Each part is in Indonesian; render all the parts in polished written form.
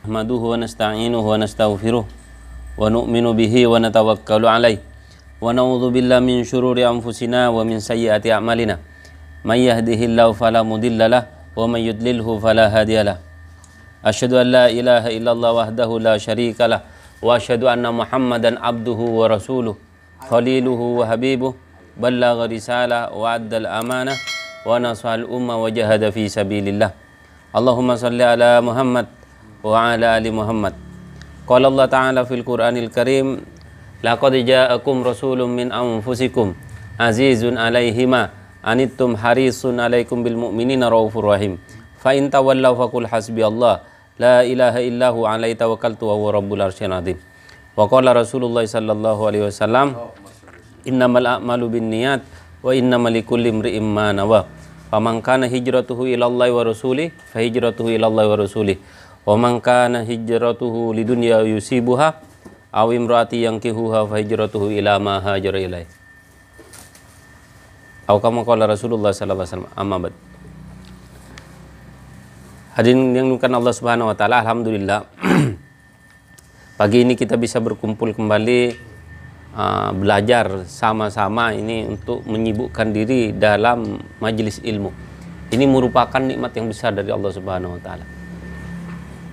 Nahmaduhu wa nasta'inuhu wa nastaghfiruh wa nu'minu bihi wa natawakkalu alaih wa na'udzu billahi min syururi anfusina wa min sayyiati a'malina may yahdihillahu fala mudhillalah wa may yudlilhu fala hadiyalah. Asyhadu an la ilaha illallah wahdahu la syarikalah wa asyhadu anna Muhammadan abduhu wa rasuluh khaliluhu wa habibuh ballagha risalah wa addal amanah wa nasahal umma wa jahada fi sabilillah. Allahumma salli ala Muhammad wa ala ali Muhammad. Qala Allah Ta'ala fil Qur'anil Karim, laqad ja'akum rasulun min anfusikum azizun 'alaihi ma anittum harisun 'alaikum bil mu'minina raufur rahim. Fa in tawallaw faqul hasbiyallah la ilaha illahu 'alaihi tawakkaltu wa huwa rabbul arsyil azim. Wa qala Rasulullah sallallahu alaihi wasallam, innamal a'malu binniyat wa innamal likulli imri'in ma nawa. Faman kana hijratuhu ila Allah wa rasulih fa hijratuhu ila Allah wa rasulih. Wa man kana hijratuhu lidunya yusibuha aw imraati yankihuha fa hijratuhu ila ma hajara ilaih. Atau kama qala Rasulullah sallallahu alaihi wasallam. Amma ba'd. Hadirin yang dimuliakan Allah Subhanahu wa taala, alhamdulillah pagi ini kita bisa berkumpul kembali belajar sama-sama ini untuk menyibukkan diri dalam majelis ilmu. Ini merupakan nikmat yang besar dari Allah Subhanahu wa taala.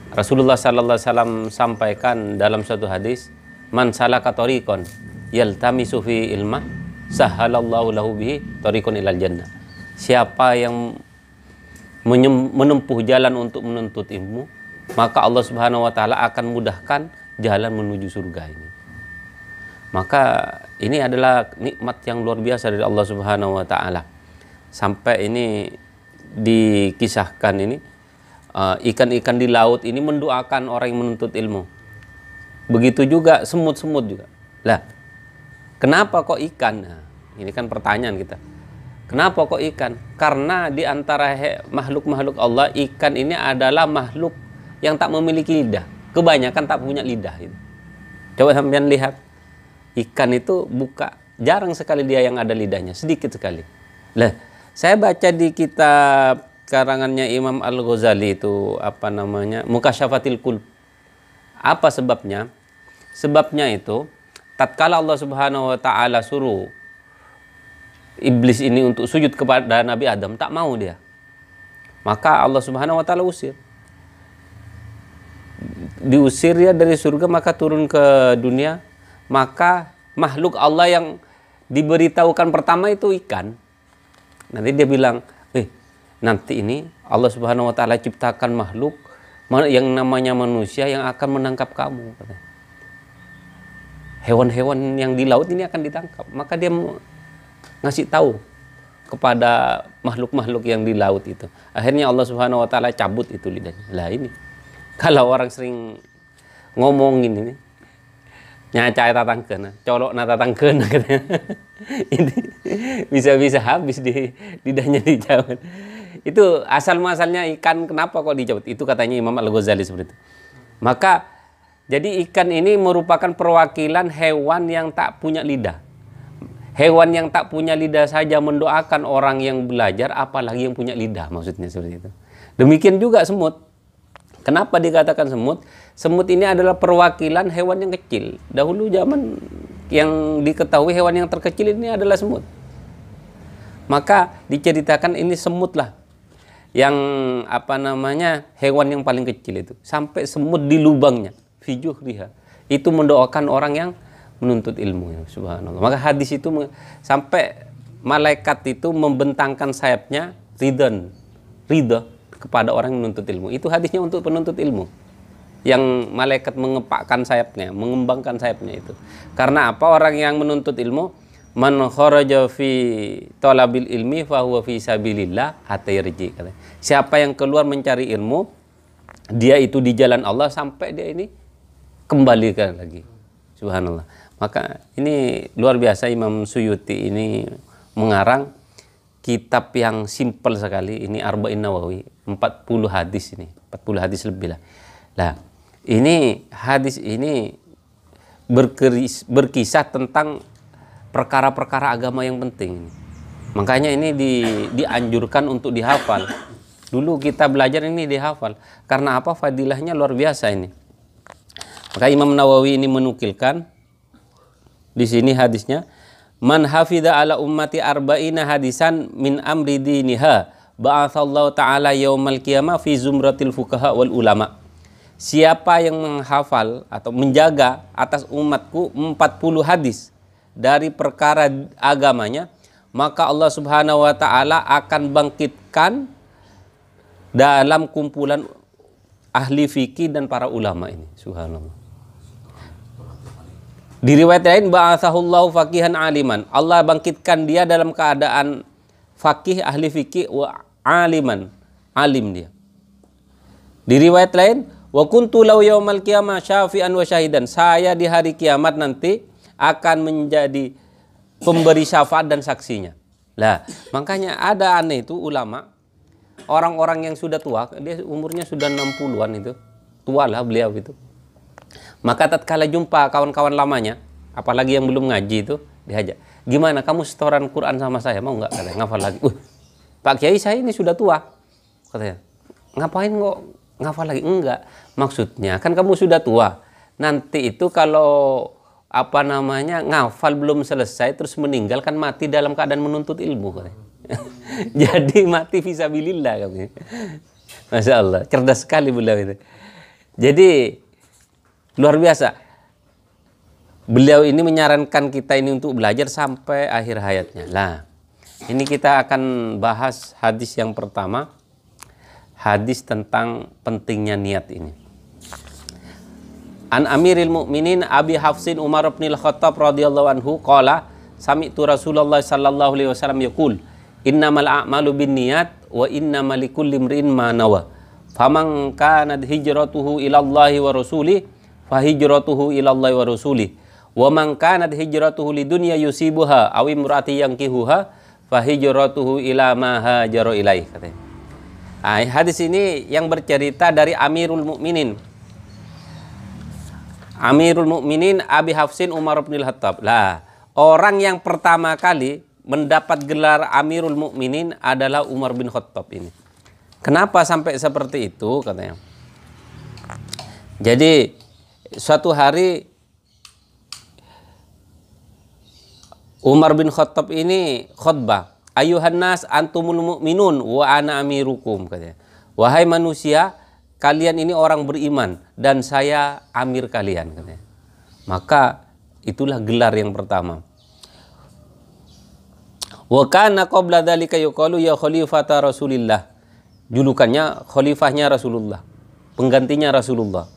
Rasulullah sallallahu alaihi wasallam sampaikan dalam suatu hadis, man salaka tariqan yaltamisu fi ilma sahhalallahu lahu bihi tariqan ilal jannah. Siapa yang menempuh jalan untuk menuntut ilmu, maka Allah Subhanahu wa taala akan mudahkan jalan menuju surga ini. Maka ini adalah nikmat yang luar biasa dari Allah Subhanahu wa taala. Sampai ini dikisahkan ini ikan-ikan di laut ini mendoakan orang yang menuntut ilmu. Begitu juga semut-semut juga. Lah, kenapa kok ikan? Nah, ini kan pertanyaan kita. Kenapa kok ikan? Karena di antara makhluk-makhluk Allah, ikan ini adalah makhluk yang tak memiliki lidah. Kebanyakan tak punya lidah. Coba sampean lihat. Ikan itu jarang sekali dia yang ada lidahnya, sedikit sekali. Lah, saya baca di kitab karangannya Imam Al-Ghazali itu Mukasyafatil Qulub. Apa sebabnya? Sebabnya itu tatkala Allah Subhanahu wa taala suruh iblis ini untuk sujud kepada Nabi Adam, tak mau dia. Maka Allah Subhanahu wa taala usir. Diusir dia dari surga, maka turun ke dunia. Maka makhluk Allah yang diberitahukan pertama itu ikan. Nanti dia bilang, nanti ini Allah Subhanahu wa taala ciptakan makhluk yang namanya manusia yang akan menangkap kamu. Hewan-hewan yang di laut ini akan ditangkap. Maka dia ngasih tahu kepada makhluk-makhluk yang di laut itu. Akhirnya Allah Subhanahu wa taala cabut itu lidahnya. Lah ini, kalau orang sering ngomongin ini, nyacai tatangkeun, colok na tatangkeun katanya. Ini bisa-bisa habis di lidahnya dicabut. Itu asal muasalnya ikan, kenapa kok dicabut? Itu katanya Imam Al-Ghazali seperti itu. Maka jadi ikan ini merupakan perwakilan hewan yang tak punya lidah. Hewan yang tak punya lidah saja mendoakan orang yang belajar, apalagi yang punya lidah, maksudnya seperti itu. Demikian juga semut. Kenapa dikatakan semut? Semut ini adalah perwakilan hewan yang kecil. Dahulu zaman yang diketahui hewan yang terkecil ini adalah semut. Maka diceritakan ini semutlah yang hewan yang paling kecil itu. Sampai semut di lubangnya, fijuhriha, itu mendoakan orang yang menuntut ilmu, ya, subhanallah. Maka hadis itu sampai malaikat itu membentangkan sayapnya ridha kepada orang yang menuntut ilmu. Itu hadisnya untuk penuntut ilmu. Yang malaikat mengepakkan sayapnya, mengembangkan sayapnya itu. Karena apa? Orang yang menuntut ilmu, man kharaja fi talabil ilmi fa huwa fi sabilillah hatta yarji. Siapa yang keluar mencari ilmu, dia itu di jalan Allah sampai dia ini kembalikan lagi. Subhanallah. Maka ini luar biasa, Imam Suyuti ini mengarang kitab yang simpel sekali. Ini Arba'in Nawawi, 40 hadis ini, 40 hadis lebih lah. Nah, ini hadis ini berkisah tentang perkara-perkara agama yang penting. Makanya ini dianjurkan untuk dihafal. Dulu kita belajar ini dihafal. Karena apa? Fadilahnya luar biasa ini. Maka Imam Nawawi ini menukilkan di sini hadisnya, man hafidha ala ummati arba'ina hadisan min amri diniha ba'atsallahu ta'ala yaumal qiyamah fi zumratil fuqaha wal ulama. Siapa yang menghafal atau menjaga atas umatku 40 hadis dari perkara agamanya, maka Allah Subhanahu wa taala akan bangkitkan dalam kumpulan ahli fikih dan para ulama ini. Subhanallah. Di riwayat lain, ba'atsahullahu faqihan aliman. Allah bangkitkan dia dalam keadaan fakih, ahli fikih, wa aliman, alim dia. Di riwayat lain, wa kuntu law yaumal qiyamah syafi'an wa syahidan. Saya di hari kiamat nanti akan menjadi pemberi syafaat dan saksinya. Lah, makanya ada aneh itu ulama, orang-orang yang sudah tua, dia umurnya sudah 60-an itu. Tua lah beliau itu. Maka tatkala jumpa kawan-kawan lamanya, apalagi yang belum ngaji itu, diajak, "Gimana kamu setoran Quran sama saya? Mau nggak?" Katanya, "Ngafal lagi." "Pak Kiai, saya ini sudah tua." Katanya, "Ngapain kok ngafal lagi?" "Enggak. Maksudnya kan kamu sudah tua. Nanti itu kalau ngafal belum selesai terus meninggal, kan mati dalam keadaan menuntut ilmu." Katanya. Jadi mati fisabilillah katanya. Masya Allah, cerdas sekali beliau itu. Jadi luar biasa. Beliau ini menyarankan kita ini untuk belajar sampai akhir hayatnya. Lah, ini kita akan bahas hadis yang pertama, hadis tentang pentingnya niat ini. An Amiril Mukminin Abi Hafsin Umar bin Al-Khattab radhiyallahu anhu qala sami'tu Rasulullah sallallahu alaihi wasallam yaqul innamal a'malu binniyat wa innamal likulli imrin ma nawa. Faman kanat hijratuhu ila Allahi wa rasulih fa hijratuhu ila Allahi wa rasulih. Wa man kanat hijratuhu lidunya yusibuha aw imraati yankihuha fa hijratuhu ila ma hajara ilaih, katanya. Hadis ini yang bercerita dari Amirul Mukminin. Amirul Mukminin Abi Hafsin Umar bin Al-Khattab. Lah, orang yang pertama kali mendapat gelar Amirul Mukminin adalah Umar bin Khattab ini. Kenapa sampai seperti itu, katanya? Jadi suatu hari Umar bin Khattab ini khutbah, "Ayuhan nas antumul mu'minun wa ana amirukum," katanya. "Wahai manusia, kalian ini orang beriman dan saya amir kalian," katanya. Maka itulah gelar yang pertama. Wa kana qabla dzalika yuqalu ya khalifata Rasulillah. Julukannya khalifahnya Rasulullah, penggantinya Rasulullah.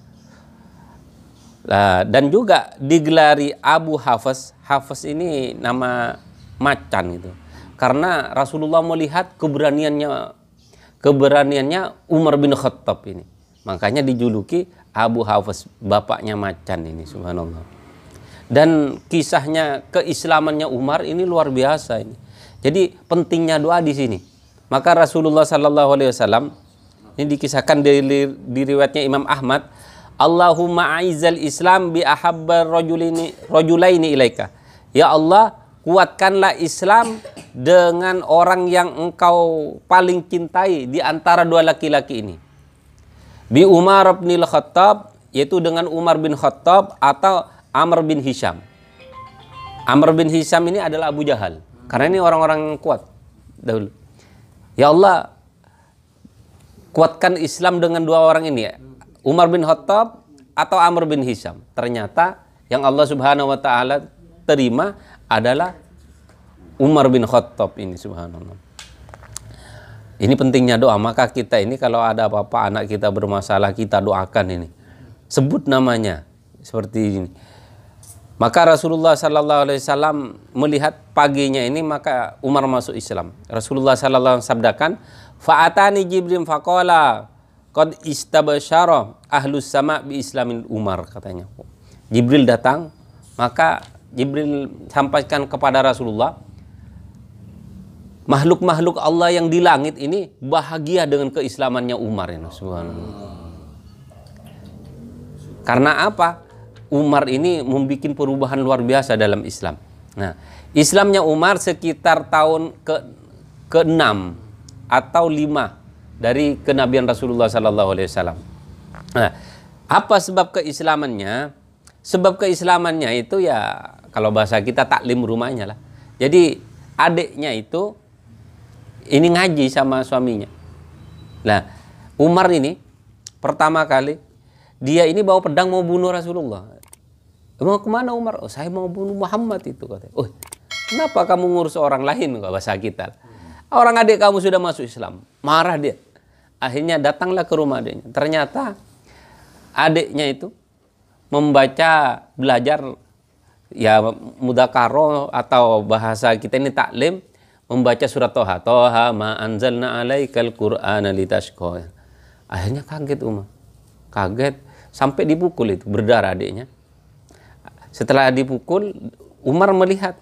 Nah, dan juga digelari Abu Hafs. Hafs ini nama macan gitu. Karena Rasulullah melihat keberaniannya Umar bin Khattab ini. Makanya dijuluki Abu Hafs, bapaknya macan ini, subhanallah. Dan kisahnya keislamannya Umar ini luar biasa ini. Jadi pentingnya doa di sini. Maka Rasulullah sallallahu alaihi wasallam ini dikisahkan di riwayatnya Imam Ahmad, "Allahumma a'izzal Islam bi ahabbar rajulaini ilaika." Ya Allah, kuatkanlah Islam dengan orang yang engkau paling cintai di antara dua laki-laki ini. Bi Umar bin Al-Khattab, yaitu dengan Umar bin Khattab atau Amr bin Hisham. Amr bin Hisham ini adalah Abu Jahal. Karena ini orang-orang kuat dahulu. Ya Allah, kuatkan Islam dengan dua orang ini ya. Umar bin Khattab atau Amr bin Hisham. Ternyata yang Allah Subhanahu wa taala terima adalah Umar bin Khattab ini, subhanallah. Ini pentingnya doa. Maka kita ini kalau ada apa-apa anak kita bermasalah, kita doakan ini. Sebut namanya seperti ini. Maka Rasulullah sallallahu alaihi wasallam melihat paginya ini, maka Umar masuk Islam. Rasulullah sallallahu alaihi wasallam sabdakan, "Fa'atani Jibril faqala qad istabsyara ahlus sama bi islamin Umar," katanya. Jibril datang, maka Jibril sampaikan kepada Rasulullah, makhluk-makhluk Allah yang di langit ini bahagia dengan keislamannya Umar ini, subhanallah. Karena apa? Umar ini membuat perubahan luar biasa dalam Islam. Nah, Islamnya Umar sekitar tahun ke-6 atau 5 dari kenabian Rasulullah sallallahu alaihi wasallam. Nah, apa sebab keislamannya? Sebab keislamannya itu ya kalau bahasa kita taklim rumahnya lah. Jadi adiknya itu ini ngaji sama suaminya. Nah, Umar ini pertama kali dia ini bawa pedang mau bunuh Rasulullah. Mau kemana Umar? Oh, saya mau bunuh Muhammad itu katanya. Oh, kenapa kamu ngurus orang lain? Bahasa kita. Orang adik kamu sudah masuk Islam. Marah dia. Akhirnya datanglah ke rumah adiknya. Ternyata adiknya itu membaca, belajar ya mudzakarah atau bahasa kita ini taklim, membaca surat Toha. Toha ma anzalna alaikal qur'ana litashqa. Akhirnya kaget Umar. Kaget sampai dipukul itu, berdarah adiknya. Setelah dipukul, Umar melihat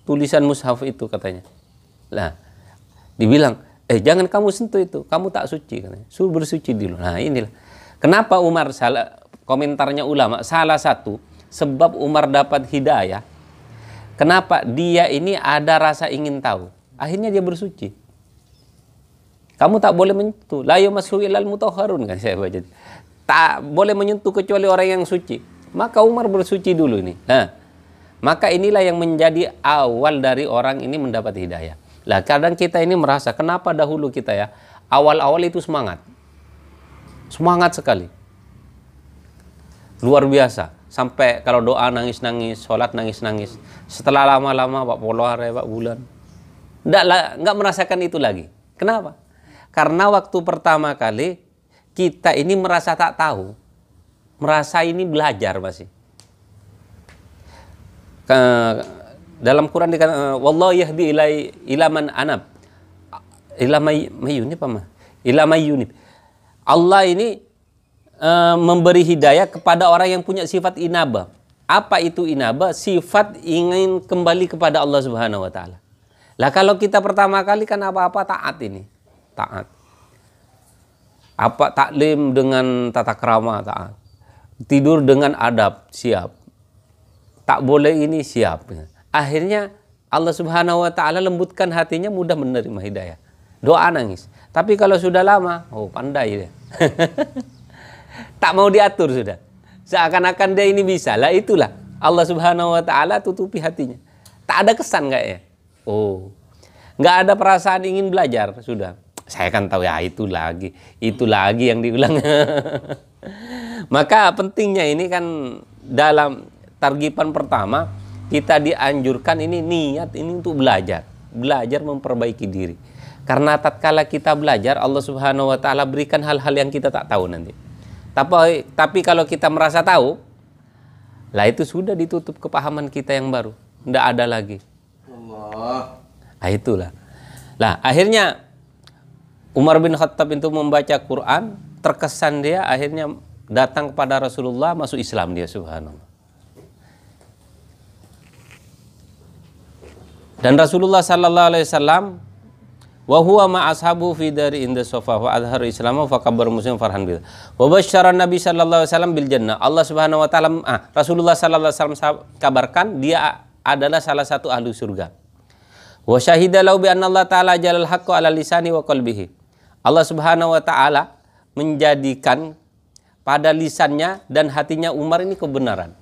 tulisan mushaf itu katanya. Nah, dibilang, jangan kamu sentuh itu, kamu tak suci katanya. Suruh bersuci dulu. Nah, inilah. Kenapa Umar salah, komentarnya ulama, salah satu sebab Umar dapat hidayah. Kenapa? Dia ini ada rasa ingin tahu. Akhirnya dia bersuci. Kamu tak boleh menyentuh. La yamassu illal mutahharun kan saya baca. Tak boleh menyentuh kecuali orang yang suci. Maka Umar bersuci dulu ini. Nah, maka inilah yang menjadi awal dari orang ini mendapat hidayah. Lah kadang kita ini merasa kenapa dahulu kita ya awal-awal itu semangat. Semangat sekali. Luar biasa. Sampai kalau doa nangis-nangis, sholat nangis-nangis. Setelah lama-lama Pak Polare, Pak Bulan. Enggak merasakan itu lagi. Kenapa? Karena waktu pertama kali kita ini merasa tak tahu. Merasa ini belajar masih. Dalam Quran dikatakan wallahu yahdi ila man anab. Ila mayyunib apa? Ila mayyunib. Allah ini memberi hidayah kepada orang yang punya sifat inabah. Apa itu inabah? Sifat ingin kembali kepada Allah Subhanahu wa taala. Lah kalau kita pertama kali kan apa-apa taat ini. Taat. Apa taklim dengan tata krama taat. Tidur dengan adab, siap. Tak boleh ini, siap. Akhirnya Allah Subhanahu wa taala lembutkan hatinya, mudah menerima hidayah. Doa nangis. Tapi kalau sudah lama, oh pandai dia. Tak mau diatur sudah. Seakan-akan dia ini bisa. Lah itulah Allah Subhanahu wa taala tutupi hatinya. Tak ada kesan kayaknya. Oh. Enggak ada perasaan ingin belajar sudah. Saya kan tahu ya itu lagi yang diulang. Maka pentingnya ini kan dalam targipan pertama kita dianjurkan ini niat ini untuk belajar memperbaiki diri. Karena tatkala kita belajar Allah Subhanahu wa taala berikan hal-hal yang kita tak tahu nanti. Tapi kalau kita merasa tahu, lah itu sudah ditutup kepahaman kita yang baru, tidak ada lagi. Allah. Nah, itulah. Lah akhirnya Umar bin Khattab itu membaca Quran, terkesan dia akhirnya datang kepada Rasulullah, masuk Islam dia, subhanallah. Dan Rasulullah sallallahu alaihi wasallam wa huwa ma ashabu fi dari inda sofa wa adhar islamu fa kabar muslim farhan bil. Wa basyara Nabi sallallahu alaihi wasallam bil jannah. Allah Subhanahu wa taala Rasulullah sallallahu alaihi wasallam kabarkan dia adalah salah satu ahli surga. Wa syahida lahu bi anna Allah taala jalal haqqo ala lisani wa qalbihi. Allah Subhanahu wa taala menjadikan pada lisannya dan hatinya Umar ini kebenaran.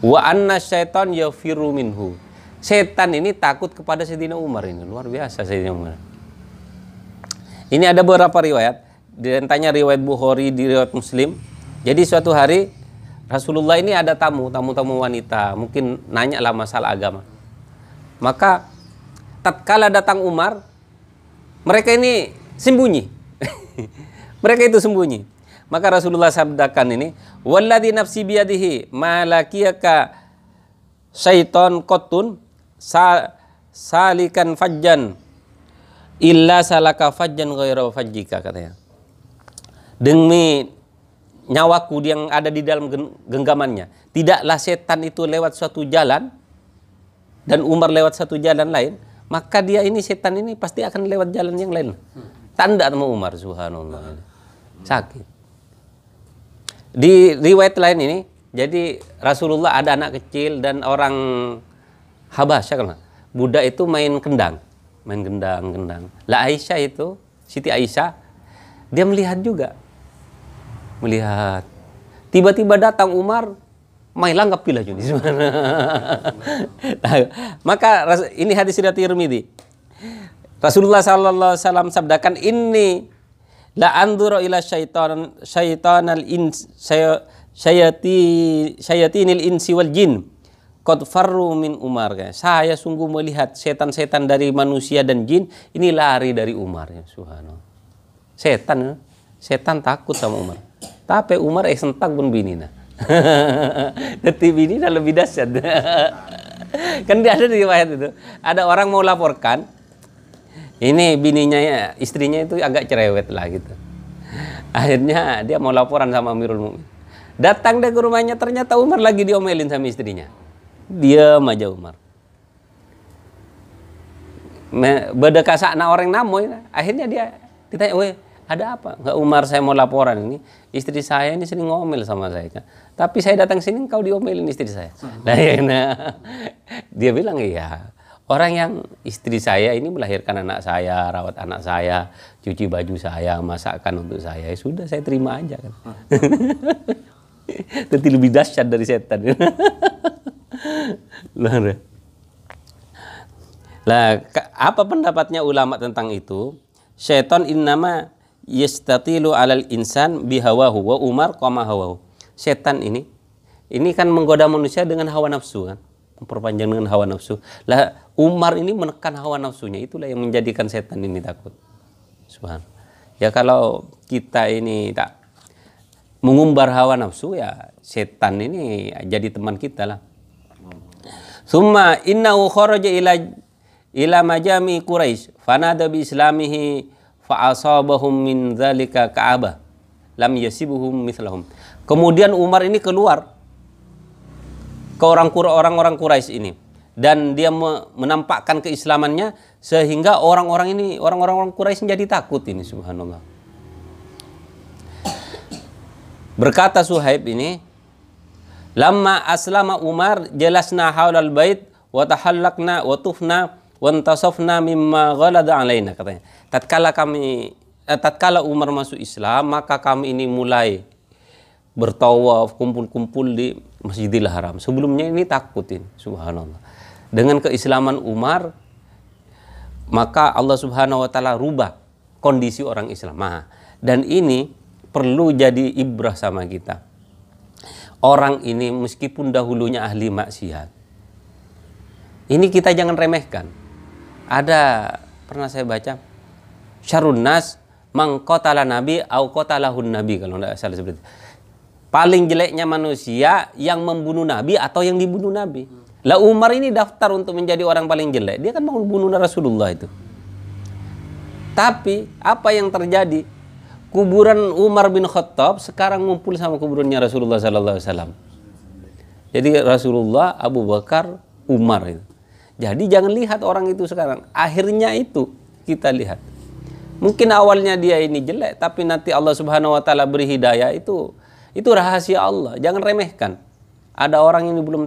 Wa anna syaitan yafiru minhu. Setan ini takut kepada Sayyidina Umar ini. Luar biasa Sayyidina Umar. Ini ada beberapa riwayat. Di antaranya riwayat Bukhari, di riwayat Muslim. Jadi suatu hari Rasulullah ini ada tamu wanita. Mungkin nanya lah masalah agama. Maka tatkala datang Umar, mereka ini sembunyi. Mereka itu sembunyi. Maka Rasulullah sabdakan ini, walladzi nafsi biyadihi malakiyaka syaiton qotun salikan fajjan illa salaka fajjan ghaira fajjika, katanya. Demi nyawaku yang ada di dalam genggamannya, tidaklah setan itu lewat suatu jalan dan Umar lewat satu jalan lain, maka dia ini setan ini pasti akan lewat jalan yang lain. Tanda sama Umar, subhanallah. Sakit. Di riwayat lain ini, jadi Rasulullah ada anak kecil dan orang Habasyah kan, budak itu main kendang. Lah Aisyah itu Siti Aisyah, dia melihat juga. Melihat. Tiba-tiba datang Umar, mai langgap pila juni. Maka ini hadis riwayat Tirmidzi. Rasulullah sallallahu alaihi wasallam sabdakan, "Inni la anzuru ila syaitanal ins syayatinil insi wal jin qad farru min Umar." Saya sungguh melihat setan-setan dari manusia dan jin ini lari dari Umar, ya subhanallah. Setan takut sama Umar. Tapi Umar sentak pun binina. Detik binina lebih dahsyat. Kan dia ada di riwayat itu. Ada orang mau laporkan, ini bininya, istrinya itu agak cerewet lah gitu. Akhirnya dia mau laporan sama Amirul Mukminin. Datang dia ke rumahnya, ternyata Umar lagi diomelin sama istrinya. Diam aja Umar. Bedekasakna orang namoy. Akhirnya dia ditanya, "Weh, ada apa?" "Enggak Umar, saya mau laporan ini. Istri saya ini sering ngomel sama saya kan. Tapi saya datang sini kau diomelin istri saya." Nah, dia bilang, "Iya. Orang yang istri saya ini melahirkan anak saya, rawat anak saya, cuci baju saya, masakkan untuk saya. Ya sudah, saya terima aja kan." Tapi lebih dahsyat dari setan. Lah, apa pendapatnya ulama tentang itu? Syaitan innama yastatilu alal insan bihawahu wa Umar qama hawahu. Setan ini kan menggoda manusia dengan hawa nafsu kan. Memperpanjang dengan hawa nafsu. Lah Umar ini menekan hawa nafsunya, itulah yang menjadikan setan ini takut. Subhanallah. Ya kalau kita ini tak mengumbar hawa nafsu, ya setan ini jadi teman kita lah. Summa innahu kharaja ila majami Quraisy fanada bi islamihi fa asabahum min dzalika ka'abah lam yasibuhum mithlahum. Kemudian Umar ini keluar ke orang-orang Quraisy ini dan dia menampakkan keislamannya sehingga orang-orang Quraisy menjadi takut ini, subhanallah. Berkata Suhaib ini, "Lamma aslama Umar jalasna haulal bait wa tahallaqna wa tufna wa intasafna mimma ghalada alaina," katanya. Tatkala Umar masuk Islam, maka kami ini mulai bertawaf, kumpul-kumpul di Masjidil Haram. Sebelumnya ini takutin, subhanallah. Dengan keislaman Umar, maka Allah Subhanahu wa taala rubah kondisi orang Islam. Dan ini perlu jadi ibrah sama kita. Orang ini meskipun dahulunya ahli maksiat, ini kita jangan remehkan. Ada pernah saya baca, syarrun nas man qatala nabi au qatalahun nabi, kalau tidak salah seperti itu. Paling jeleknya manusia yang membunuh Nabi atau yang dibunuh Nabi. Lah Umar ini daftar untuk menjadi orang paling jelek. Dia kan mau bunuh Rasulullah itu. Tapi apa yang terjadi? Kuburan Umar bin Khattab sekarang ngumpul sama kuburannya Rasulullah sallallahu alaihi wasallam. Jadi Rasulullah, Abu Bakar, Umar itu. Jadi jangan lihat orang itu sekarang. Akhirnya itu kita lihat. Mungkin awalnya dia ini jelek, tapi nanti Allah Subhanahu wa taala beri hidayah, itu rahasia Allah, jangan remehkan. Ada orang ini belum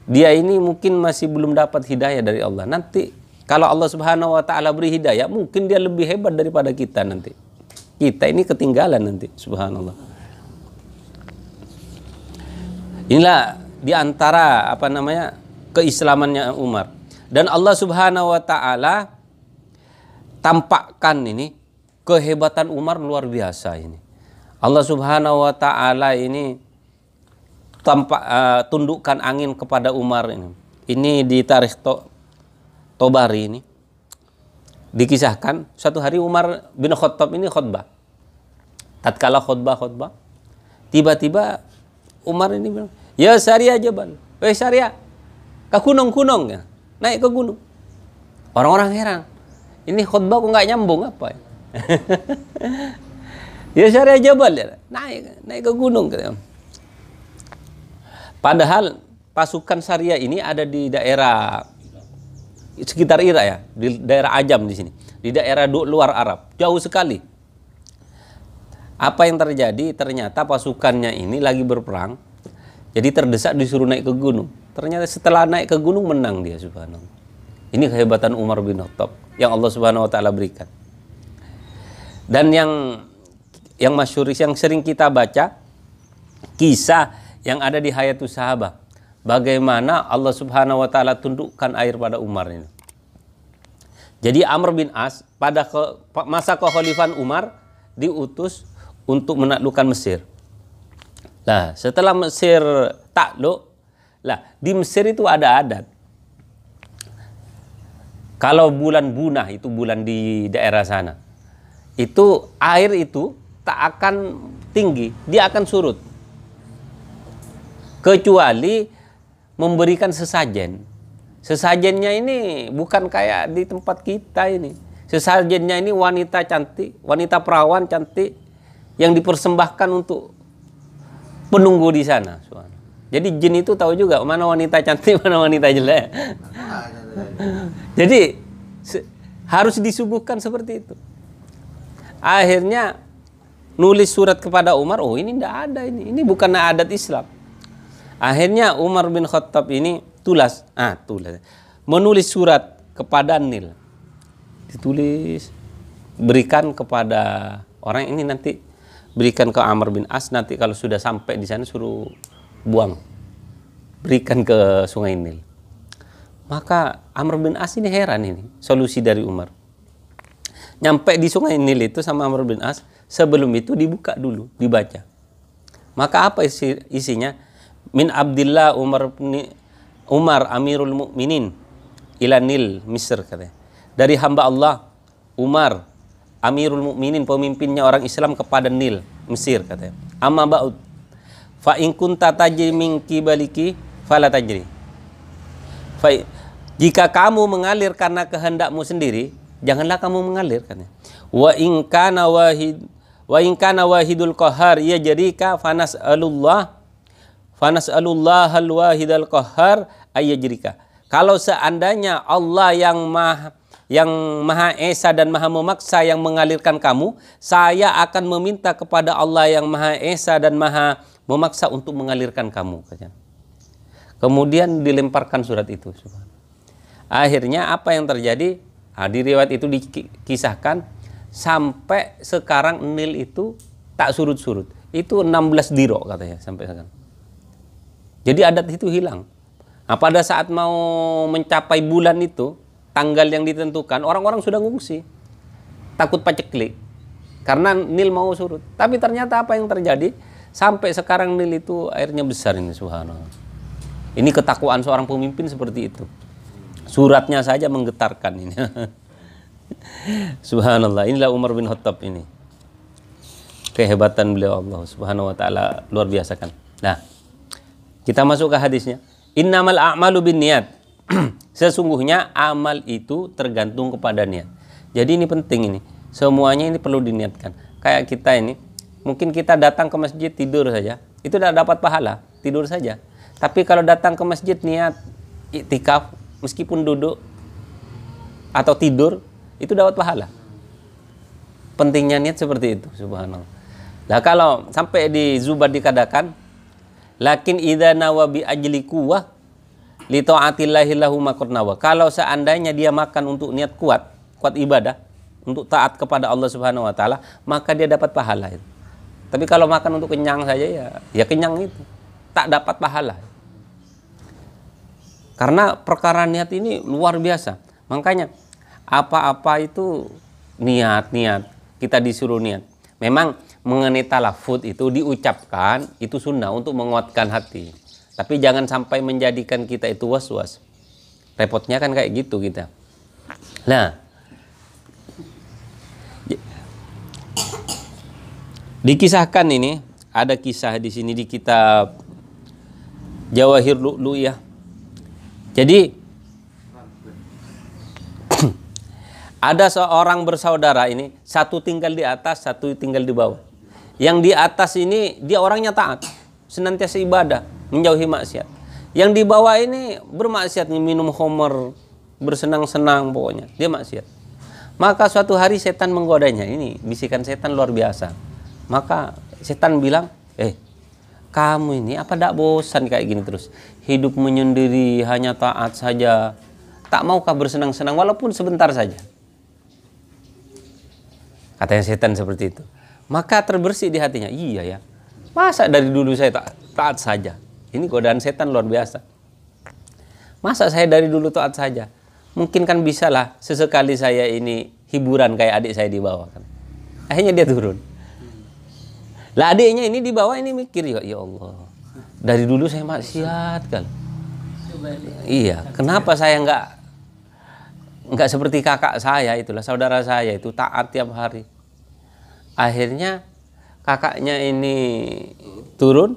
dia ini mungkin masih belum dapat hidayah dari Allah. Nanti kalau Allah Subhanahu wa taala beri hidayah, mungkin dia lebih hebat daripada kita nanti. Kita ini ketinggalan nanti, subhanallah. Inilah diantara keislamannya Umar. Dan Allah Subhanahu wa taala tampakkan ini kehebatan Umar luar biasa ini. Allah Subhanahu wa taala ini tundukkan angin kepada Umar ini. Ini di tarikh Tobari ini dikisahkan suatu hari Umar bin Khattab ini khutbah. Tatkala khutbah, tiba-tiba Umar ini bilang, "Ya Syariah Jabal, weh Syariah, ke gunung-gunung ya, naik ke gunung." Orang-orang heran, ini khutbah kok nggak nyambung apa ya? Ya Syariah Jabal ya, naik ke gunung. Padahal pasukan Syariah ini ada di daerah sekitar Irak ya, di daerah Ajam di sini, di daerah luar Arab, jauh sekali. Apa yang terjadi? Ternyata pasukannya ini lagi berperang, jadi terdesak disuruh naik ke gunung. Ternyata setelah naik ke gunung menang dia, subhanallah. Ini kehebatan Umar bin Khattab yang Allah Subhanahu wa taala berikan. Dan yang masyhur, yang sering kita baca, kisah yang ada di Hayatus Sahabah, bagaimana Allah Subhanahu wa taala tundukkan air pada Umar ini. Jadi Amr bin As pada masa kekhalifahan Umar diutus untuk menaklukkan Mesir. Nah, setelah Mesir takluk, lah di Mesir itu ada adat. Kalau bulan bunah, itu bulan di daerah sana, itu air itu tak akan tinggi, dia akan surut. Kecuali memberikan sesajen. Sesajennya ini bukan kayak di tempat kita ini. Sesajennya ini wanita cantik, wanita perawan cantik yang dipersembahkan untuk penunggu di sana. Jadi jin itu tahu juga mana wanita cantik, mana wanita jelek. Jadi harus disuguhkan seperti itu. Akhirnya nulis surat kepada Umar, oh ini tidak ada, ini bukan adat Islam. Akhirnya Umar bin Khattab ini menulis surat kepada Nil. Ditulis, berikan kepada orang ini, nanti berikan ke Amr bin As, nanti kalau sudah sampai di sana suruh buang, berikan ke Sungai Nil. Maka Amr bin As ini heran, ini solusi dari Umar. Nyampe di Sungai Nil itu sama Amr bin As, sebelum itu dibuka dulu, dibaca. Maka apa isinya? Min Abdillah Umar Amirul Mukminin ila Nil Misr, katanya. Dari hamba Allah Umar Amirul Mukminin, pemimpinnya orang Islam, kepada Nil Mesir, katanya. Amma ba'ud fa in kunta tajri min kibaliki fala tajri. Jika kamu mengalir karena kehendakmu sendiri, janganlah kamu mengalir, katanya. Wa in kana wahidul qahar yajrika fanas'alullah al-wahidal qahar ayajrika. Kalau seandainya Allah yang Maha Esa dan Maha Memaksa yang mengalirkan kamu, saya akan meminta kepada Allah yang Maha Esa dan Maha Memaksa untuk mengalirkan kamu, katanya. Kemudian dilemparkan surat itu. Akhirnya apa yang terjadi? Di riwayat itu dikisahkan sampai sekarang Nil itu tak surut-surut. Itu 16 dirok, katanya, sampai sekarang. Jadi adat itu hilang. Nah, pada saat mau mencapai bulan itu, tanggal yang ditentukan, orang-orang sudah ngungsi. Takut paceklik. Karena Nil mau surut. Tapi ternyata apa yang terjadi? Sampai sekarang Nil itu airnya besar ini, subhanallah. Ini ketakwaan seorang pemimpin seperti itu. Suratnya saja menggetarkan ini. Subhanallah, inilah Umar bin Khattab ini. Kehebatan beliau, Allah Subhanahu wa taala luar biasa kan. Nah, kita masuk ke hadisnya. Innamal a'malu binniyat. Sesungguhnya amal itu tergantung kepada niat. Jadi ini penting ini. Semuanya ini perlu diniatkan. Kayak kita ini, mungkin kita datang ke masjid tidur saja, itu tidak dapat pahala, tidur saja. Tapi kalau datang ke masjid niat iktikaf, meskipun duduk atau tidur, itu dapat pahala. Pentingnya niat seperti itu, subhanallah. Nah, kalau sampai di Zubad dikatakan, lakin idza nawa bi ajli quwwah li taatillahi lahu maqnawa. Kalau seandainya dia makan untuk niat kuat ibadah, untuk taat kepada Allah Subhanahu wa taala, maka dia dapat pahala itu. Tapi kalau makan untuk kenyang saja, ya kenyang itu, tak dapat pahala. Karena perkara niat ini luar biasa. Makanya apa-apa itu niat, kita disuruh niat. Memang mengenai talafut itu diucapkan, itu sunnah untuk menguatkan hati. Tapi jangan sampai menjadikan kita itu was-was. Repotnya kan kayak gitu kita. Nah, dikisahkan ini, ada kisah di sini di kitab Jawahir Lu'lu'iyah. Jadi ada seorang bersaudara ini, satu tinggal di atas, satu tinggal di bawah. Yang di atas ini dia orangnya taat, senantiasa ibadah, menjauhi maksiat. Yang di bawah ini bermaksiat, minum khamr, bersenang-senang, pokoknya dia maksiat. Maka suatu hari setan menggodanya. Ini bisikan setan luar biasa. Maka setan bilang, kamu ini apa tidak bosan kayak gini terus? Hidup menyendiri, hanya taat saja. Tak maukah bersenang-senang walaupun sebentar saja? Katanya setan seperti itu. Maka terbersih di hatinya. Iya ya. Masa dari dulu saya taat saja? Ini godaan setan luar biasa. Masa saya dari dulu taat saja? Mungkin kan bisalah sesekali saya ini hiburan kayak adik saya di bawah kan. Akhirnya dia turun. Lah adiknya ini di bawah ini mikir, ya Allah. Dari dulu saya maksiat kan. Iya, kenapa saya nggak seperti kakak saya itulah, saudara saya itu taat tiap hari. Akhirnya kakaknya ini turun,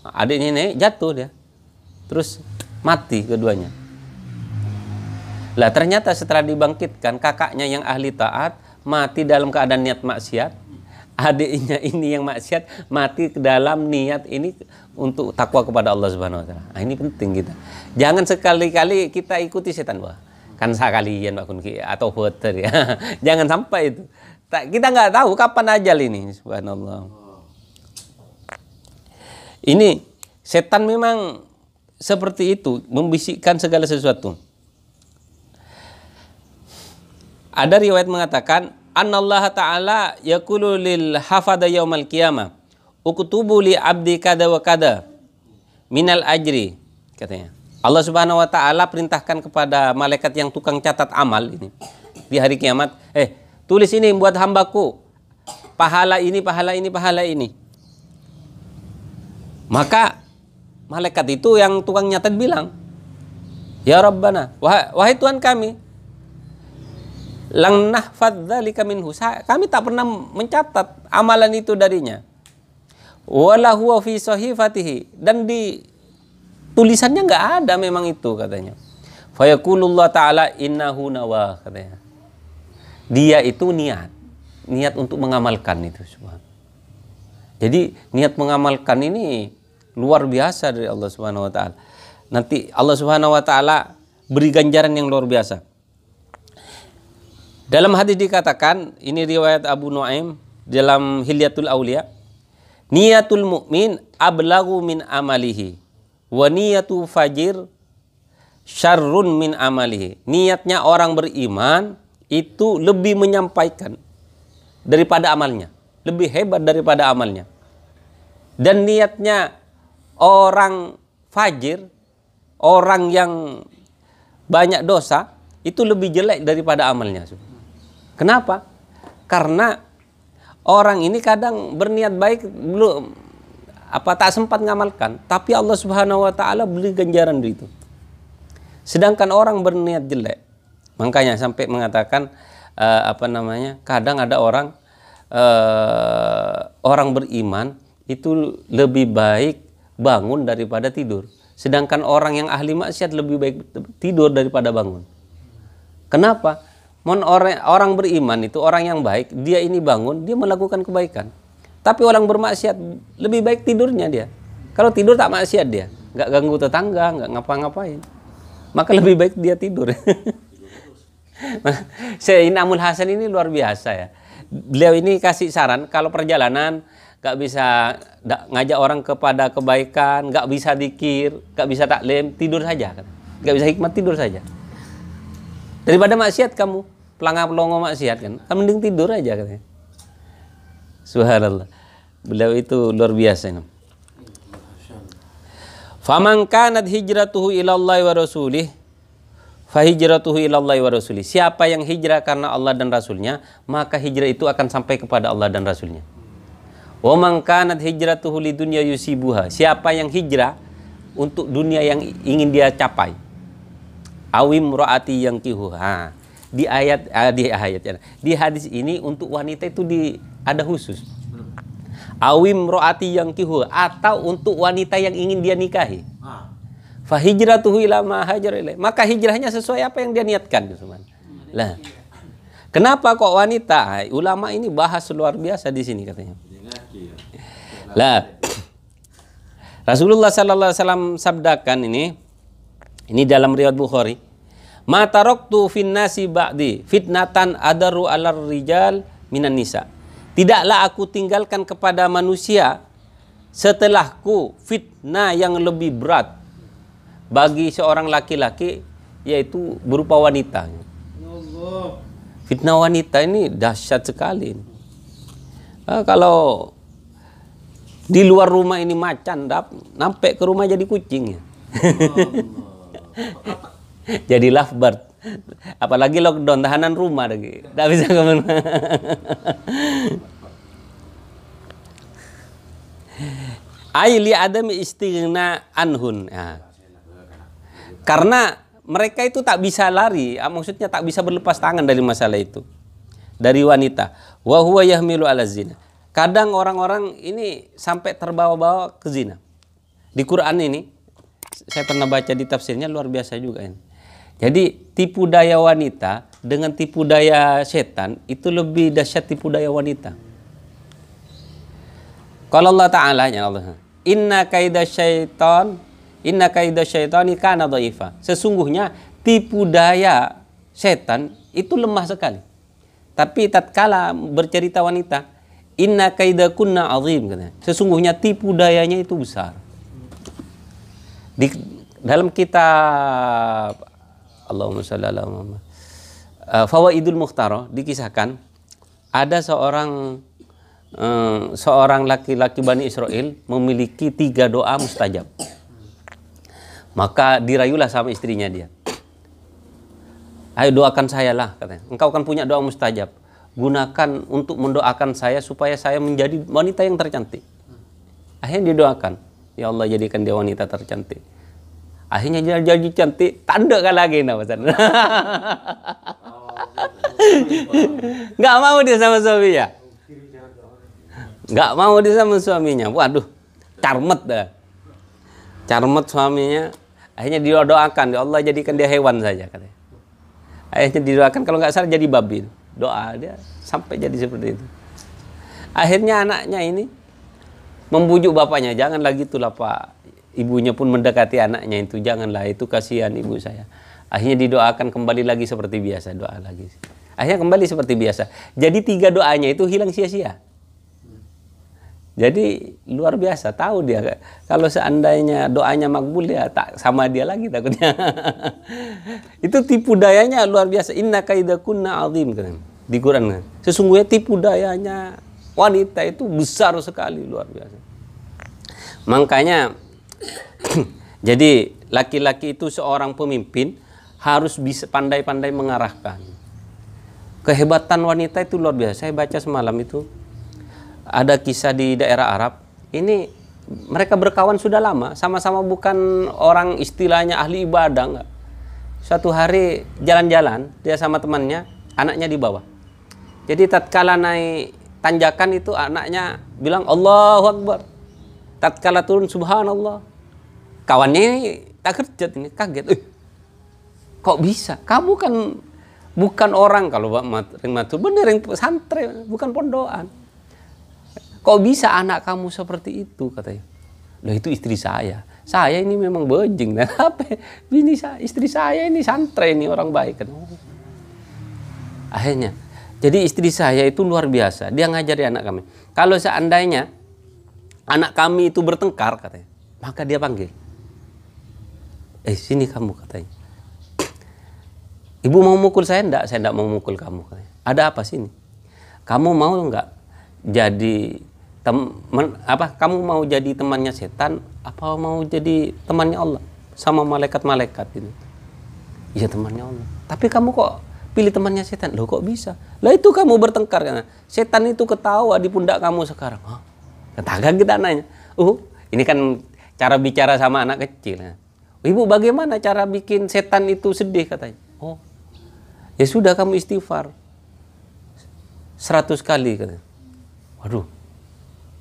adiknya ini jatuh dia, terus mati keduanya. Lah ternyata setelah dibangkitkan, kakaknya yang ahli taat mati dalam keadaan niat maksiat, adiknya ini yang maksiat mati ke dalam niat ini untuk takwa kepada Allah Subhanahu Wa Taala. Nah, ini penting kita. Jangan sekali-kali kita ikuti setan, wah kan sekalian Pak Kunki atau voter ya. Jangan sampai itu. Kita nggak tahu kapan ajal ini, subhanallah. Ini setan memang seperti itu, membisikkan segala sesuatu. Ada riwayat mengatakan, Anallaha ta'ala yaqulu lil hafadha yaumal qiyamah, uktubu li abdi kada wa kada minal ajri, katanya. Allah Subhanahu wa taala perintahkan kepada malaikat yang tukang catat amal ini di hari kiamat, tulis ini buat hambaku, pahala ini, pahala ini, pahala ini. Maka malaikat itu yang tukang nyatet bilang, ya Rabbana, wahai Tuhan kami, lang nahfadz dzalika minhu, kami tak pernah mencatat amalan itu darinya. Wala huwa fi sahifatihi, dan di tulisannya nggak ada memang itu, katanya. Fayaqulullah ta'ala innahu nawa, katanya. Dia itu niat untuk mengamalkan itu semua. Jadi niat mengamalkan ini luar biasa dari Allah Subhanahu wa taala. Nanti Allah Subhanahu wa taala beri ganjaran yang luar biasa. Dalam hadis dikatakan, ini riwayat Abu Nuaim dalam Hilyatul Aulia, niyatul mu'min ablagu min amalihi wa niyatu fajir syarrun min amalihi. Niatnya orang beriman itu lebih menyampaikan daripada amalnya, lebih hebat daripada amalnya. Dan niatnya orang fajir, orang yang banyak dosa, itu lebih jelek daripada amalnya. Kenapa? Karena orang ini kadang berniat baik belum tak sempat ngamalkan, tapi Allah Subhanahu wa taala beri ganjaran itu. Sedangkan orang berniat jelek, makanya sampai mengatakan kadang ada orang beriman itu lebih baik bangun daripada tidur. Sedangkan orang yang ahli maksiat lebih baik tidur daripada bangun. Kenapa? Orang beriman itu orang yang baik, dia ini bangun, dia melakukan kebaikan. Tapi orang bermaksiat lebih baik tidurnya dia. Kalau tidur tak maksiat dia, nggak ganggu tetangga, nggak ngapa-ngapain. Maka lebih baik dia tidur. Sayyidina Amul Hasan ini luar biasa ya. Beliau ini kasih saran kalau perjalanan nggak bisa ngajak orang kepada kebaikan, nggak bisa dzikir, nggak bisa taklim, tidur saja kan. Nggak bisa hikmat, tidur saja. Daripada maksiat kamu, pelangap-pelongo maksiat kan mending tidur aja katanya. Subhanallah. Beliau itu luar biasa ini. Faman kanat hijratuhu ilallahi wa rasulih fa hijratuhu ilallahi wa rasulih. Siapa yang hijrah karena Allah dan Rasulnya, maka hijrah itu akan sampai kepada Allah dan Rasulnya. Wa man kanat hijratuhu lidunya yusibuha. Siapa yang hijrah untuk dunia yang ingin dia capai, awim ro'ati yang kihuha. Di hadis ini untuk wanita itu ada khusus. Awim ro'ati yang kihuha, atau untuk wanita yang ingin dia nikahi. Fa hijratuhu ila ma hajar ilaih. Maka hijrahnya sesuai apa yang dia niatkan. Lah, kenapa kok wanita? Ulama ini bahas luar biasa di sini katanya. Lah, Rasulullah sallallahu alaihi wasallam sabdakan ini dalam riwayat Bukhari. Ma taraktu fin nasi ba'di fitnatan adaru alar rijal minan nisa. Tidaklah aku tinggalkan kepada manusia setelahku fitnah yang lebih berat bagi seorang laki-laki yaitu berupa wanita. Fitnah wanita ini dahsyat sekali. Kalau di luar rumah ini macan, sampai ke rumah jadi kucing ya. Jadi lovebird. Apalagi lockdown, tahanan rumah lagi. Tidak bisa kemana. Aili adam istighna anhun. Nah. Karena mereka itu tak bisa lari, maksudnya tak bisa berlepas tangan dari masalah itu. Dari wanita. Wa huwa yahmilu ala zina. Kadang orang-orang ini sampai terbawa-bawa ke zina. Di Quran ini, saya pernah baca di tafsirnya, luar biasa juga ini. Jadi tipu daya wanita dengan tipu daya setan itu lebih dahsyat tipu daya wanita. Kalau Allah Ta'ala, ya Allah, inna kaida syaitani kana dhaifa. Sesungguhnya tipu daya setan itu lemah sekali. Tapi tatkala bercerita wanita, inna kaida kunna azim, katanya. Sesungguhnya tipu dayanya itu besar. Di dalam kitab Allahumma shalli ala Muhammad, Fawaidul Mukhtarah, dikisahkan ada seorang laki-laki Bani Israel memiliki 3 doa mustajab. Maka dirayulah sama istrinya dia. Ayo doakan saya lah, katanya. Engkau kan punya doa mustajab. Gunakan untuk mendoakan saya supaya saya menjadi wanita yang tercantik. Akhirnya didoakan. Ya Allah, jadikan dia wanita tercantik. Akhirnya dia jadi cantik, tanda kan lagi nggak mau dia sama suaminya. Nggak mau dia sama suaminya. Waduh, carmet dah. Carmet suaminya. Akhirnya didoakan, ya Allah jadikan dia hewan saja, katanya. Akhirnya didoakan, kalau nggak salah jadi babi. Doa dia sampai jadi seperti itu. Akhirnya anaknya ini membujuk bapaknya, janganlah gitulah Pak. Ibunya pun mendekati anaknya itu, janganlah, itu kasihan ibu saya. Akhirnya didoakan kembali lagi seperti biasa, doa lagi. Akhirnya kembali seperti biasa. Jadi 3 doanya itu hilang sia-sia. Jadi luar biasa, tahu dia kalau seandainya doanya makbul ya tak sama dia lagi takutnya. Itu tipu dayanya luar biasa. Inna kaidakunna azim, kan di Quran. Sesungguhnya tipu dayanya wanita itu besar sekali, luar biasa. Makanya jadi laki-laki itu seorang pemimpin harus bisa pandai-pandai mengarahkan. Kehebatan wanita itu luar biasa. Saya baca semalam itu ada kisah di daerah Arab. Ini mereka berkawan sudah lama, sama-sama bukan orang istilahnya ahli ibadah, enggak. Suatu hari jalan-jalan dia sama temannya, anaknya di bawah. Jadi tatkala naik tanjakan itu anaknya bilang Allahu Akbar. Tatkala turun subhanallah. Kawannya ini tak kerja, ini kaget. Kok bisa? Kamu kan bukan orang, kalau matur bener yang santri, bukan pondokan. Kok bisa anak kamu seperti itu, katanya. Loh, itu istri saya. Saya ini memang bejing. Nah, apa? Ini istri saya ini santri, ini orang baik kan. Akhirnya, jadi istri saya itu luar biasa. Dia ngajari anak kami. Kalau seandainya anak kami itu bertengkar, katanya, maka dia panggil. Sini kamu, katanya. Ibu mau mukul saya? Enggak, saya enggak mau mukul kamu, katanya. Ada apa sini? Kamu mau enggak jadi kamu mau jadi temannya setan apa mau jadi temannya Allah sama malaikat-malaikat ini? Iya, temannya Allah. Tapi kamu kok pilih temannya setan? Loh, kok bisa? Lah itu kamu bertengkar karena setan itu ketawa di pundak kamu sekarang. Hah? Ketawa kita nanya. Ini kan cara bicara sama anak kecil. Ibu, bagaimana cara bikin setan itu sedih, katanya? Oh, ya sudah, kamu istighfar 100 kali, katanya. Waduh,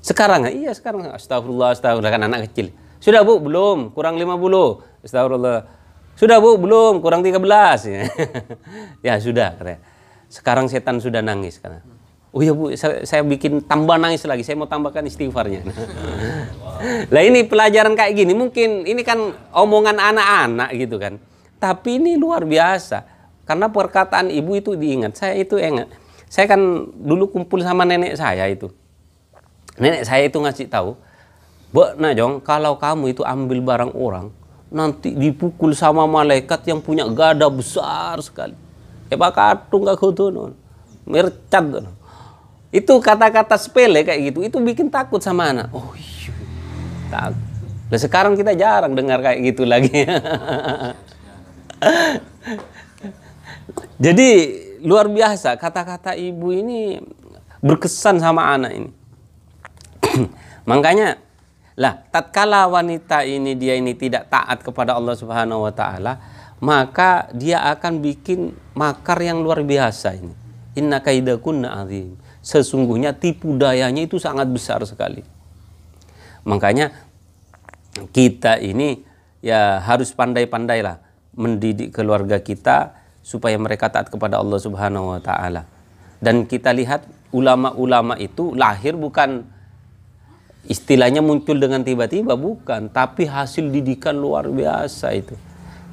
sekarang? Iya, sekarang. Astagfirullah, astagfirullah, kan anak kecil. Sudah Bu, belum, kurang 50. Astagfirullah. Sudah Bu, belum, kurang 13. Ya sudah, katanya. Sekarang setan sudah nangis, katanya. Oh iya Bu, saya bikin tambah nangis lagi, saya mau tambahkan istighfarnya. Lah ini pelajaran kayak gini, mungkin ini kan omongan anak-anak gitu kan. Tapi ini luar biasa. Karena perkataan ibu itu diingat. Saya itu ingat. Saya kan dulu kumpul sama nenek saya itu. Nenek saya itu ngasih tahu, "Bok Najong, kalau kamu itu ambil barang orang, nanti dipukul sama malaikat yang punya gada besar sekali. Bakatung gak kudu mercat. Itu kata-kata sepele kayak gitu, itu bikin takut sama anak. Oh iya, takut. Nah, sekarang kita jarang dengar kayak gitu lagi. Jadi luar biasa kata-kata ibu ini berkesan sama anak ini. Makanya lah, tatkala wanita ini dia ini tidak taat kepada Allah Subhanahu wa taala, maka dia akan bikin makar yang luar biasa ini. Inna kaidakunna azim. Sesungguhnya tipu dayanya itu sangat besar sekali. Makanya kita ini ya harus pandai-pandailah mendidik keluarga kita supaya mereka taat kepada Allah Subhanahu wa taala. Dan kita lihat ulama-ulama itu lahir bukan istilahnya muncul dengan tiba-tiba, bukan, tapi hasil didikan luar biasa itu.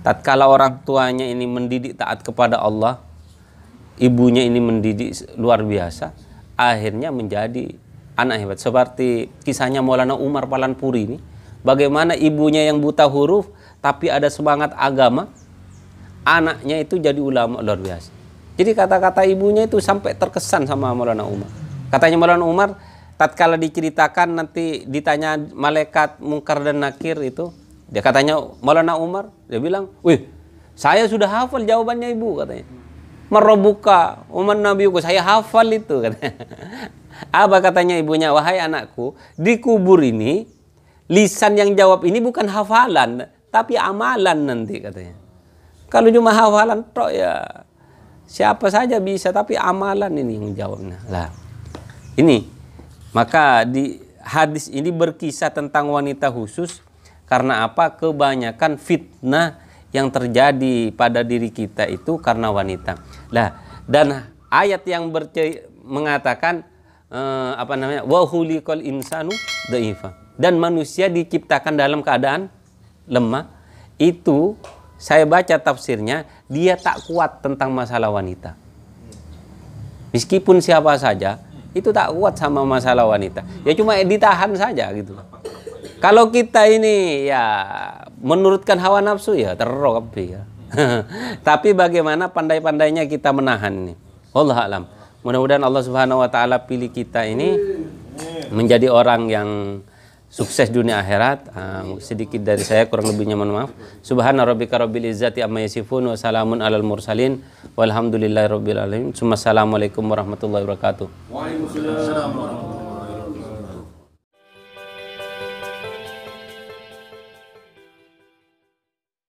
Tatkala orang tuanya ini mendidik taat kepada Allah, ibunya ini mendidik luar biasa, akhirnya menjadi anak hebat. Seperti kisahnya Maulana Umar Palanpuri ini, bagaimana ibunya yang buta huruf tapi ada semangat agama, anaknya itu jadi ulama luar biasa. Jadi kata-kata ibunya itu sampai terkesan sama Maulana Umar. Katanya Maulana Umar, tatkala diceritakan nanti ditanya malaikat Munkar dan Nakir itu, dia katanya Maulana Umar, dia bilang, "Wih, saya sudah hafal jawabannya ibu," katanya. "Marrobuka, uman nabiuku," saya hafal itu katanya. Apa katanya ibunya? "Wahai anakku, di kubur ini lisan yang jawab ini bukan hafalan, tapi amalan nanti," katanya. Kalau cuma hafalan tok ya siapa saja bisa, tapi amalan ini yang jawabnya. Lah, ini maka di hadis ini berkisah tentang wanita khusus karena apa? Kebanyakan fitnah yang terjadi pada diri kita itu karena wanita. Lah, dan ayat yang mengatakan apa namanya? Wa khuliqal insanu dhaifa. Dan manusia diciptakan dalam keadaan lemah. Itu saya baca tafsirnya, dia tak kuat tentang masalah wanita. Meskipun siapa saja, itu tak kuat sama masalah wanita. Ya cuma ditahan saja gitu. Kalau kita ini ya menurutkan hawa nafsu ya terrok ya. Tapi bagaimana pandai-pandainya kita menahan ini. Wallahu a'lam. Mudah-mudahan Allah Subhanahu wa taala pilih kita ini menjadi orang yang sukses dunia akhirat. Sedikit dari saya, kurang lebihnya mohon maaf. Subhana rabbika rabbil izzati amma yasifun wa salamun alal mursalin walhamdulillahi rabbil alamin. Assalamualaikum warahmatullahi wabarakatuh. Waalaikumsalam.